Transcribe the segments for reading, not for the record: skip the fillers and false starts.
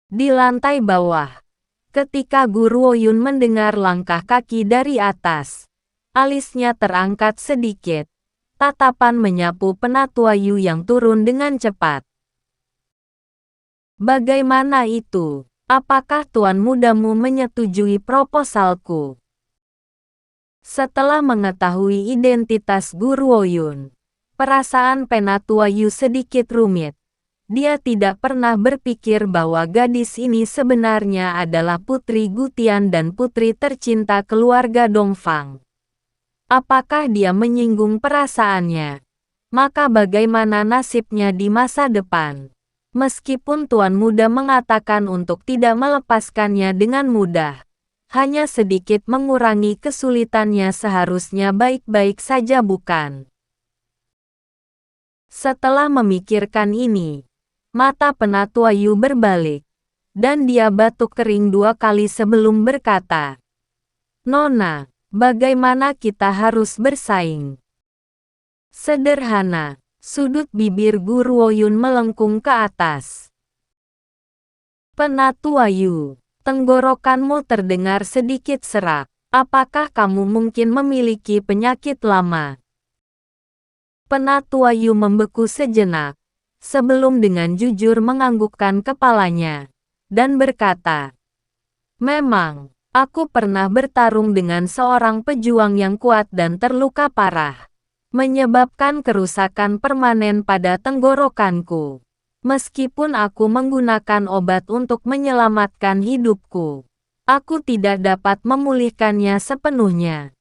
Di lantai bawah, ketika Guru Woyun mendengar langkah kaki dari atas, alisnya terangkat sedikit. Tatapan menyapu Penatua Yu yang turun dengan cepat. Bagaimana itu? Apakah tuan mudamu menyetujui proposalku? Setelah mengetahui identitas Guru Woyun, perasaan Penatua Yu sedikit rumit. Dia tidak pernah berpikir bahwa gadis ini sebenarnya adalah putri Gutian dan putri tercinta keluarga Dongfang. Apakah dia menyinggung perasaannya? Maka bagaimana nasibnya di masa depan? Meskipun tuan muda mengatakan untuk tidak melepaskannya dengan mudah, hanya sedikit mengurangi kesulitannya seharusnya baik-baik saja bukan? Setelah memikirkan ini, mata Penatua Yu berbalik, dan dia batuk kering 2 kali sebelum berkata, "Nona, bagaimana kita harus bersaing?" Sederhana, sudut bibir Guru Woyun melengkung ke atas. Penatua Yu, tenggorokanmu terdengar sedikit serak. Apakah kamu mungkin memiliki penyakit lama? Penatua Yu membeku sejenak, sebelum dengan jujur menganggukkan kepalanya, dan berkata, "Memang, aku pernah bertarung dengan seorang pejuang yang kuat dan terluka parah, menyebabkan kerusakan permanen pada tenggorokanku. Meskipun aku menggunakan obat untuk menyelamatkan hidupku, aku tidak dapat memulihkannya sepenuhnya.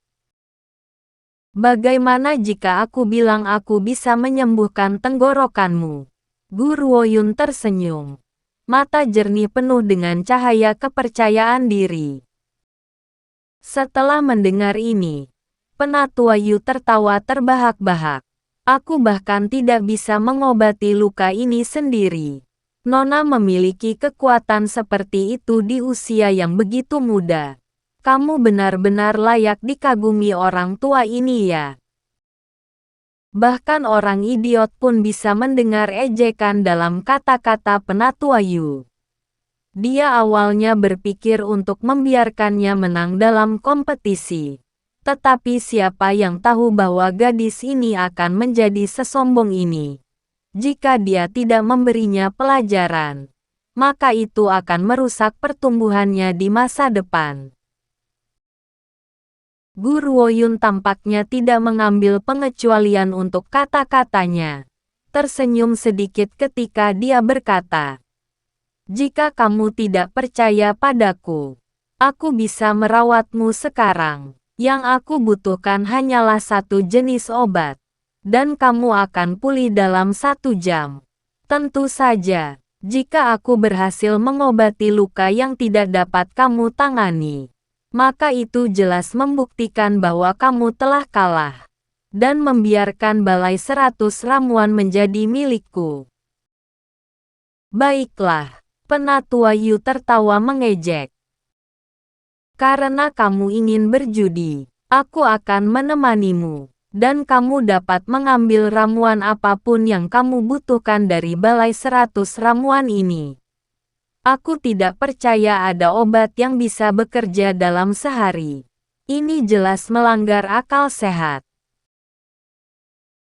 Bagaimana jika aku bilang aku bisa menyembuhkan tenggorokanmu?" Guru Woyun tersenyum. Mata jernih penuh dengan cahaya kepercayaan diri. Setelah mendengar ini, Penatua Yu tertawa terbahak-bahak. "Aku bahkan tidak bisa mengobati luka ini sendiri. Nona memiliki kekuatan seperti itu di usia yang begitu muda. Kamu benar-benar layak dikagumi orang tua ini ya." Bahkan orang idiot pun bisa mendengar ejekan dalam kata-kata Penatua Yu. Dia awalnya berpikir untuk membiarkannya menang dalam kompetisi. Tetapi siapa yang tahu bahwa gadis ini akan menjadi sesombong ini? Jika dia tidak memberinya pelajaran, maka itu akan merusak pertumbuhannya di masa depan. Guru Woyun tampaknya tidak mengambil pengecualian untuk kata-katanya. Tersenyum sedikit ketika dia berkata, "Jika kamu tidak percaya padaku, aku bisa merawatmu sekarang. Yang aku butuhkan hanyalah 1 jenis obat, dan kamu akan pulih dalam 1 jam. Tentu saja, jika aku berhasil mengobati luka yang tidak dapat kamu tangani, maka itu jelas membuktikan bahwa kamu telah kalah, dan membiarkan balai 100 ramuan menjadi milikku." "Baiklah," Penatua Yu tertawa mengejek. "Karena kamu ingin berjudi, aku akan menemanimu, dan kamu dapat mengambil ramuan apapun yang kamu butuhkan dari balai 100 ramuan ini. Aku tidak percaya ada obat yang bisa bekerja dalam sehari. Ini jelas melanggar akal sehat."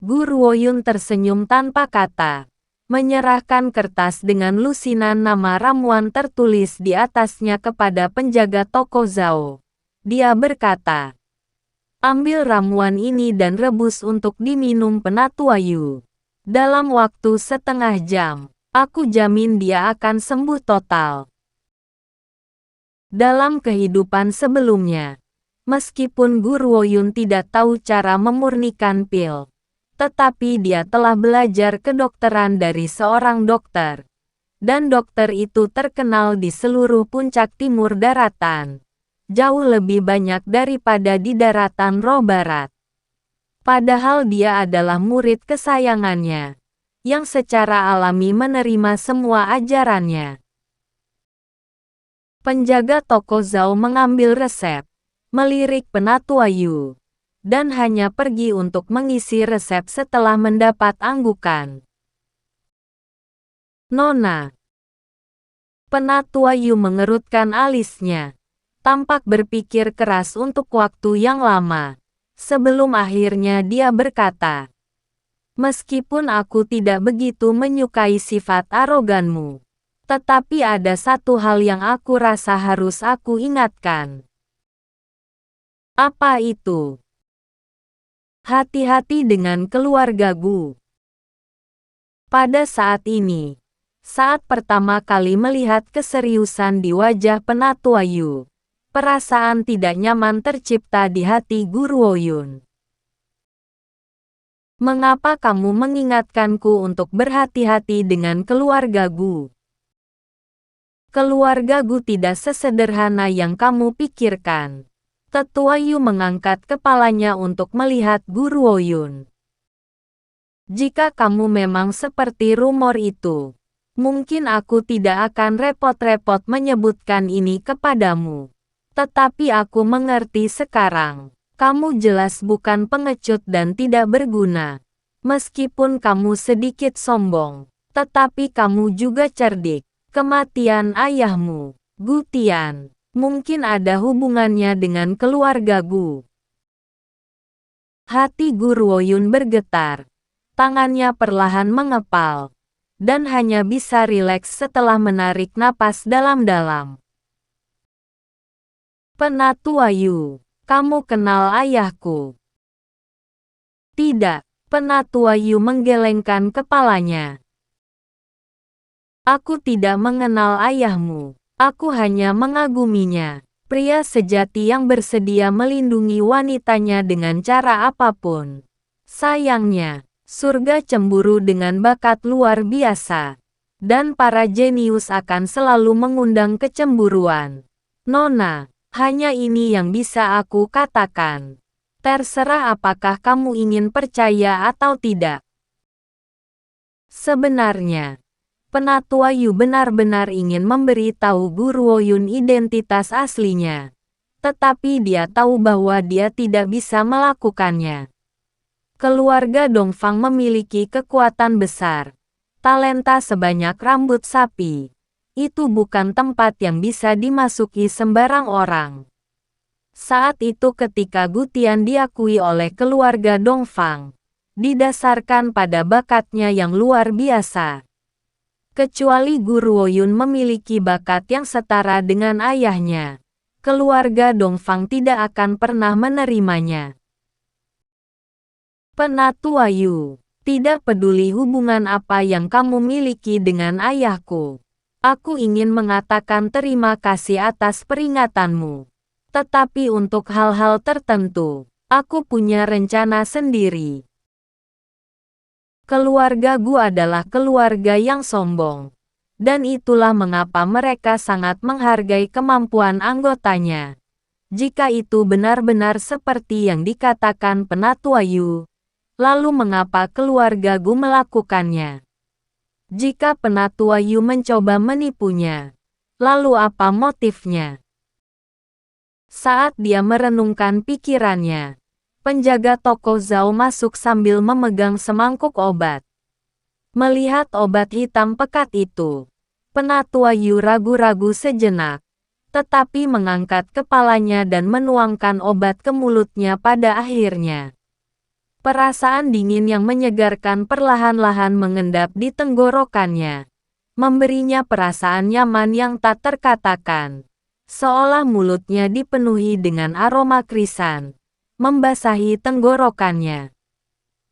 Guru Woyun tersenyum tanpa kata, menyerahkan kertas dengan lusinan nama ramuan tertulis di atasnya kepada penjaga toko Zhao. Dia berkata, "Ambil ramuan ini dan rebus untuk diminum Penatua Yu. Dalam waktu setengah jam, aku jamin dia akan sembuh total." Dalam kehidupan sebelumnya, meskipun Guru Woyun tidak tahu cara memurnikan pil, tetapi dia telah belajar kedokteran dari seorang dokter. Dan dokter itu terkenal di seluruh puncak timur daratan. Jauh lebih banyak daripada di daratan roh barat. Padahal dia adalah murid kesayangannya, yang secara alami menerima semua ajarannya. Penjaga toko Zhao mengambil resep, melirik Penatua Yu, dan hanya pergi untuk mengisi resep setelah mendapat anggukan. "Nona, Penatua Yu mengerutkan alisnya, tampak berpikir keras untuk waktu yang lama. Sebelum akhirnya dia berkata, "Meskipun aku tidak begitu menyukai sifat aroganmu, tetapi ada satu hal yang aku rasa harus aku ingatkan." "Apa itu?" "Hati-hati dengan keluarga Gu." Pada saat ini, saat pertama kali melihat keseriusan di wajah Penatua Yu, perasaan tidak nyaman tercipta di hati Gu Ruoyun. "Mengapa kamu mengingatkanku untuk berhati-hati dengan keluarga Gu? Keluarga Gu tidak sesederhana yang kamu pikirkan." Tetua Yu mengangkat kepalanya untuk melihat Gu Ruoyun. "Jika kamu memang seperti rumor itu, mungkin aku tidak akan repot-repot menyebutkan ini kepadamu. Tetapi aku mengerti sekarang. Kamu jelas bukan pengecut dan tidak berguna. Meskipun kamu sedikit sombong, tetapi kamu juga cerdik. Kematian ayahmu, Gu Tian, mungkin ada hubungannya dengan keluarga Gu." Hati Gu Ruoyun bergetar. Tangannya perlahan mengepal, dan hanya bisa rileks setelah menarik napas dalam-dalam. "Penatua Yu, kamu kenal ayahku?" "Tidak." Penatua Yu menggelengkan kepalanya. "Aku tidak mengenal ayahmu. Aku hanya mengaguminya. Pria sejati yang bersedia melindungi wanitanya dengan cara apapun. Sayangnya, surga cemburu dengan bakat luar biasa. Dan para jenius akan selalu mengundang kecemburuan. Nona, hanya ini yang bisa aku katakan. Terserah apakah kamu ingin percaya atau tidak." Sebenarnya, Penatua Yu benar-benar ingin memberi tahu Gu Ruoyun identitas aslinya. Tetapi dia tahu bahwa dia tidak bisa melakukannya. Keluarga Dongfang memiliki kekuatan besar. Talenta sebanyak rambut sapi. Itu bukan tempat yang bisa dimasuki sembarang orang. Saat itu ketika Gu Tian diakui oleh keluarga Dongfang, didasarkan pada bakatnya yang luar biasa. Kecuali Gu Ruoyun memiliki bakat yang setara dengan ayahnya, keluarga Dongfang tidak akan pernah menerimanya. "Penatua Yu, tidak peduli hubungan apa yang kamu miliki dengan ayahku. Aku ingin mengatakan terima kasih atas peringatanmu. Tetapi untuk hal-hal tertentu, aku punya rencana sendiri." Keluarga Gu adalah keluarga yang sombong. Dan itulah mengapa mereka sangat menghargai kemampuan anggotanya. Jika itu benar-benar seperti yang dikatakan Penatua Yu, lalu mengapa keluarga Gu melakukannya? Jika Penatua Yu mencoba menipunya, lalu apa motifnya? Saat dia merenungkan pikirannya, penjaga toko Zhao masuk sambil memegang semangkuk obat. Melihat obat hitam pekat itu, Penatua Yu ragu-ragu sejenak, tetapi mengangkat kepalanya dan menuangkan obat ke mulutnya pada akhirnya. Perasaan dingin yang menyegarkan perlahan-lahan mengendap di tenggorokannya, memberinya perasaan nyaman yang tak terkatakan, seolah mulutnya dipenuhi dengan aroma krisan, membasahi tenggorokannya.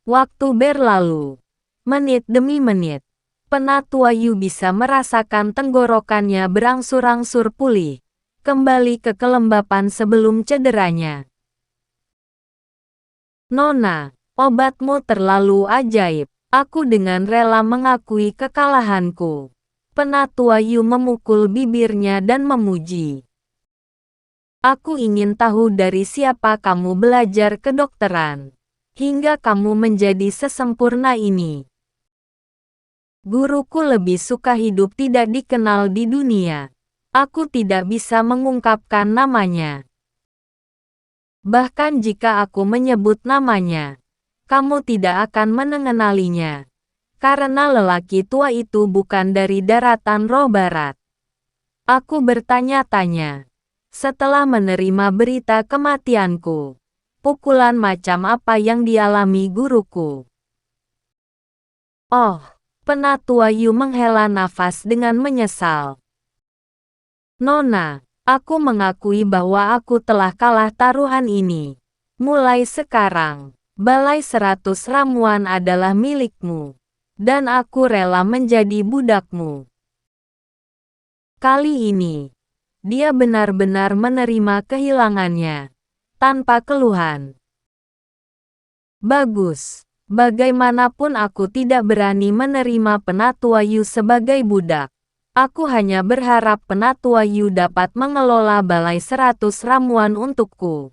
Waktu berlalu, menit demi menit. Penatua Yu bisa merasakan tenggorokannya berangsur-angsur pulih, kembali ke kelembapan sebelum cederanya. "Nona, obatmu terlalu ajaib. Aku dengan rela mengakui kekalahanku." Penatua Yu memukul bibirnya dan memuji. "Aku ingin tahu dari siapa kamu belajar kedokteran, hingga kamu menjadi sesempurna ini." "Guruku lebih suka hidup tidak dikenal di dunia. Aku tidak bisa mengungkapkan namanya. Bahkan jika aku menyebut namanya, kamu tidak akan mengenalinya. Karena lelaki tua itu bukan dari daratan roh barat." Aku bertanya-tanya. Setelah menerima berita kematianku, pukulan macam apa yang dialami guruku? Oh, Penatua Yu menghela nafas dengan menyesal. Nona, aku mengakui bahwa aku telah kalah taruhan ini. Mulai sekarang, Balai 100 Ramuan adalah milikmu. Dan aku rela menjadi budakmu. Kali ini, dia benar-benar menerima kehilangannya. Tanpa keluhan. Bagus. Bagaimanapun aku tidak berani menerima Penatua Yu sebagai budak. Aku hanya berharap Penatua Yu dapat mengelola Balai 100 Ramuan untukku.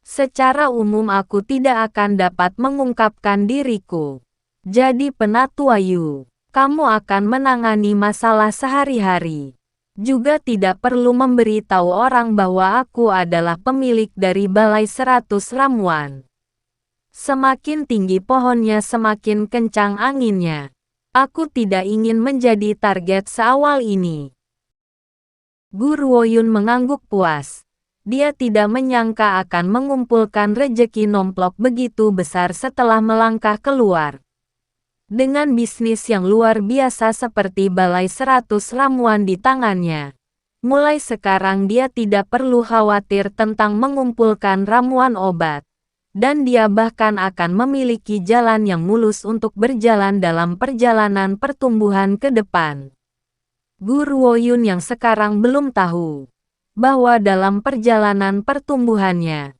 Secara umum aku tidak akan dapat mengungkapkan diriku. Jadi Penatua Yu, kamu akan menangani masalah sehari-hari. Juga tidak perlu memberitahu orang bahwa aku adalah pemilik dari Balai 100 Ramuan. Semakin tinggi pohonnya semakin kencang anginnya. Aku tidak ingin menjadi target seawal ini. Guru Woyun mengangguk puas. Dia tidak menyangka akan mengumpulkan rejeki nomplok begitu besar setelah melangkah keluar. Dengan bisnis yang luar biasa seperti Balai 100 Ramuan di tangannya. Mulai sekarang dia tidak perlu khawatir tentang mengumpulkan ramuan obat. Dan dia bahkan akan memiliki jalan yang mulus untuk berjalan dalam perjalanan pertumbuhan ke depan. Guru Woyun yang sekarang belum tahu bahwa dalam perjalanan pertumbuhannya,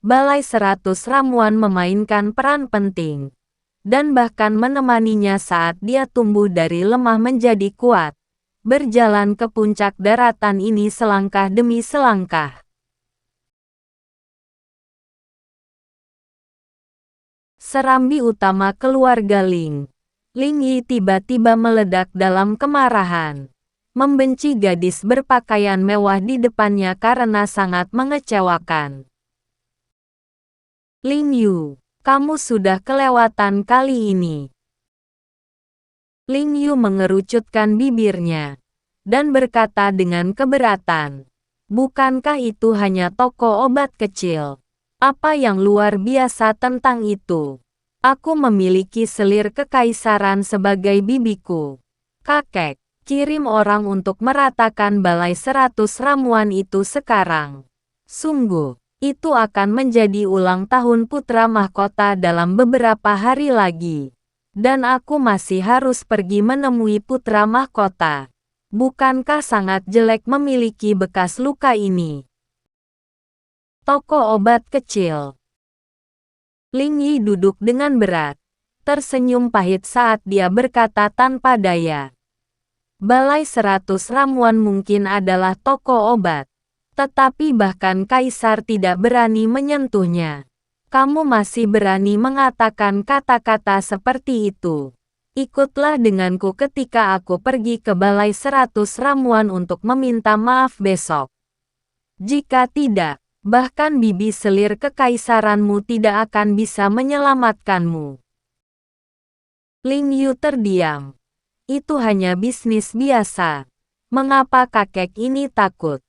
Balai 100 Ramuan memainkan peran penting, dan bahkan menemaninya saat dia tumbuh dari lemah menjadi kuat, berjalan ke puncak daratan ini selangkah demi selangkah. Serambi utama keluarga Ling. Ling Yi tiba-tiba meledak dalam kemarahan. Membenci gadis berpakaian mewah di depannya karena sangat mengecewakan. Ling Yu, kamu sudah kelewatan kali ini. Ling Yu mengerucutkan bibirnya. Dan berkata dengan keberatan. Bukankah itu hanya toko obat kecil? Apa yang luar biasa tentang itu? Aku memiliki selir kekaisaran sebagai bibiku. Kakek, kirim orang untuk meratakan Balai 100 Ramuan itu sekarang. Sungguh, itu akan menjadi ulang tahun putra mahkota dalam beberapa hari lagi. Dan aku masih harus pergi menemui putra mahkota. Bukankah sangat jelek memiliki bekas luka ini? Toko obat kecil. Ling Yi duduk dengan berat, tersenyum pahit saat dia berkata tanpa daya. Balai 100 Ramuan mungkin adalah toko obat, tetapi bahkan kaisar tidak berani menyentuhnya. Kamu masih berani mengatakan kata-kata seperti itu. Ikutlah denganku ketika aku pergi ke Balai 100 Ramuan untuk meminta maaf besok. Jika tidak, bahkan bibi selir kekaisaranmu tidak akan bisa menyelamatkanmu. Ling Yu terdiam. Itu hanya bisnis biasa. Mengapa kakek ini takut?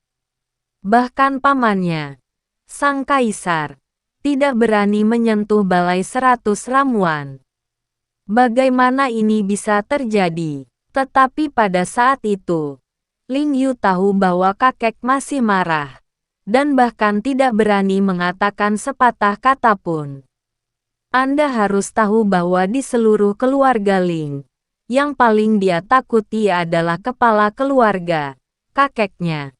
Bahkan pamannya, sang kaisar, tidak berani menyentuh Balai 100 Ramuan. Bagaimana ini bisa terjadi? Tetapi pada saat itu, Ling Yu tahu bahwa kakek masih marah. Dan bahkan tidak berani mengatakan sepatah kata pun. Anda harus tahu bahwa di seluruh keluarga Ling, yang paling dia takuti adalah kepala keluarga, kakeknya.